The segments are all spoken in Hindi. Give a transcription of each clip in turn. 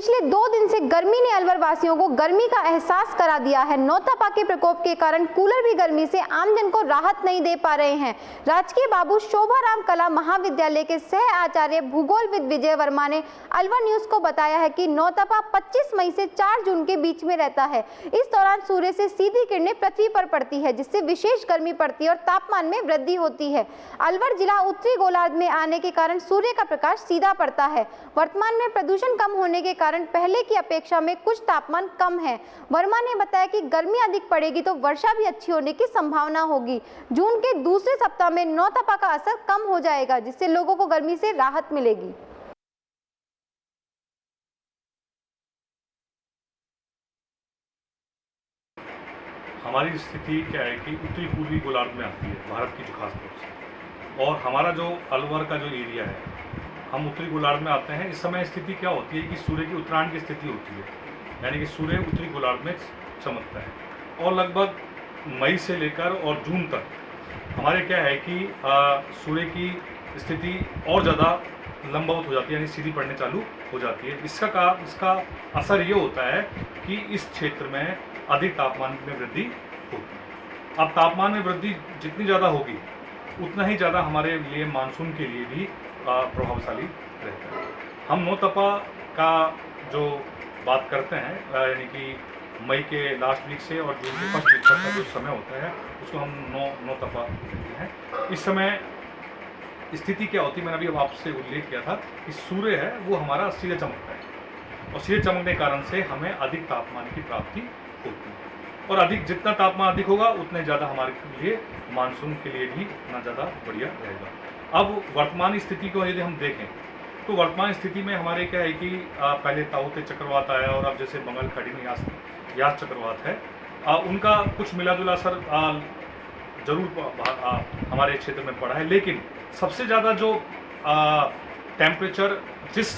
पिछले 2 दिन से गर्मी ने अलवर वासियों को गर्मी का एहसास करा दिया है। नौतपा के प्रकोप के कारण कूलर भी गर्मी से आमजन को राहत नहीं दे पा रहे हैं। राजकीय बाबू शोभाराम कला महाविद्यालय के सह आचार्य भूगोलविद विजय वर्मा ने अलवर न्यूज को बताया है कि नौतपा 25 मई से 4 जून के बीच में रहता है। इस दौरान सूर्य से सीधी किरणें पृथ्वी पर पड़ती है, जिससे विशेष गर्मी पड़ती है और तापमान में वृद्धि होती है। अलवर जिला उत्तरी गोलार्ध में आने के कारण सूर्य का प्रकाश सीधा पड़ता है। वर्तमान में प्रदूषण कम होने के कारण पहले की अपेक्षा में कुछ तापमान कम है। वर्मा ने बताया कि गर्मी अधिक पड़ेगी तो वर्षा भी अच्छी होने की संभावना होगी। जून के दूसरे सप्ताह में नौतपा का असर कम हो जाएगा, जिससे लोगों को गर्मी से राहत मिलेगी। हमारी स्थिति क्या है कि उत्तरी पूर्वी गोलार्ध में आती है, भारत की जो खास तौर से, और हमारा जो अलवर का जो एरिया है, हम उत्तरी गोलार्ध में आते हैं। इस समय स्थिति क्या होती है कि सूर्य की उत्तरायण की स्थिति होती है, यानी कि सूर्य उत्तरी गोलार्ध में चमकता है और लगभग मई से लेकर और जून तक हमारे क्या है कि सूर्य की स्थिति और ज़्यादा लंबवत हो जाती है, यानी सीधी पड़ने चालू हो जाती है। इसका असर ये होता है कि इस क्षेत्र में अधिक तापमान में वृद्धि होती है। अब तापमान में वृद्धि जितनी ज़्यादा होगी उतना ही ज़्यादा हमारे लिए मानसून के लिए भी प्रभावशाली रहता है। हम नौतपा का जो बात करते हैं, यानी कि मई के लास्ट वीक से और जून के फर्स्ट वीक तक का जो समय होता है उसको हम नौतपा कहते हैं। इस समय स्थिति क्या होती है, मैंने अभी आपसे उल्लेख किया था कि सूर्य है वो हमारा सीधे चमकता है और सीधे चमकने के कारण से हमें अधिक तापमान की प्राप्ति होती है और जितना तापमान अधिक होगा उतने ज़्यादा हमारे लिए मानसून के लिए भी उतना ज़्यादा बढ़िया रहेगा। अब वर्तमान स्थिति को यदि हम देखें तो वर्तमान स्थिति में हमारे क्या है कि पहले ताऊते चक्रवात आया और अब जैसे बंगाल खाड़ी में यास चक्रवात है, उनका कुछ मिला जुला असर जरूर हमारे क्षेत्र में पड़ा है। लेकिन सबसे ज़्यादा जो टेम्परेचर जिस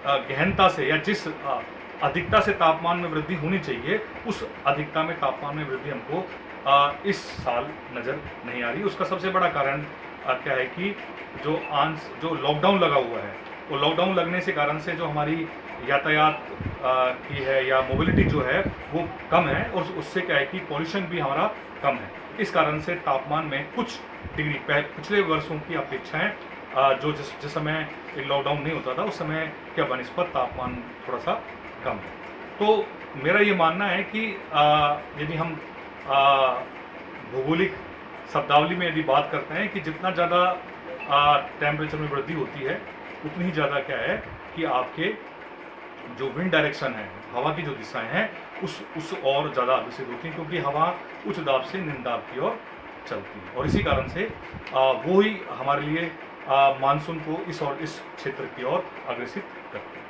गहनता से या जिस अधिकता से तापमान में वृद्धि होनी चाहिए, उस अधिकता में तापमान में वृद्धि हमको इस साल नज़र नहीं आ रही। उसका सबसे बड़ा कारण क्या है कि जो लॉकडाउन लगा हुआ है, वो लॉकडाउन लगने से कारण से जो हमारी यातायात की है या मोबिलिटी जो है वो कम है और उससे क्या है कि पॉल्यूशन भी हमारा कम है। इस कारण से तापमान में कुछ डिग्री पिछले वर्षों की अपेक्षाएं जो जिस समय लॉकडाउन नहीं होता था उस समय क्या बनिस्बत तापमान थोड़ा सा कम है। तो मेरा ये मानना है कि यदि हम भौगोलिक शब्दावली में यदि बात करते हैं कि जितना ज़्यादा टेम्परेचर में वृद्धि होती है उतनी ही ज़्यादा क्या है कि आपके जो विंड डायरेक्शन है, हवा की जो दिशाएं हैं उस और ज़्यादा अग्रसित होती हैं, क्योंकि हवा उच्च दाब से निम्न दाब की ओर चलती है और इसी कारण से वो ही हमारे लिए मानसून को इस क्षेत्र की ओर अग्रसित करती है।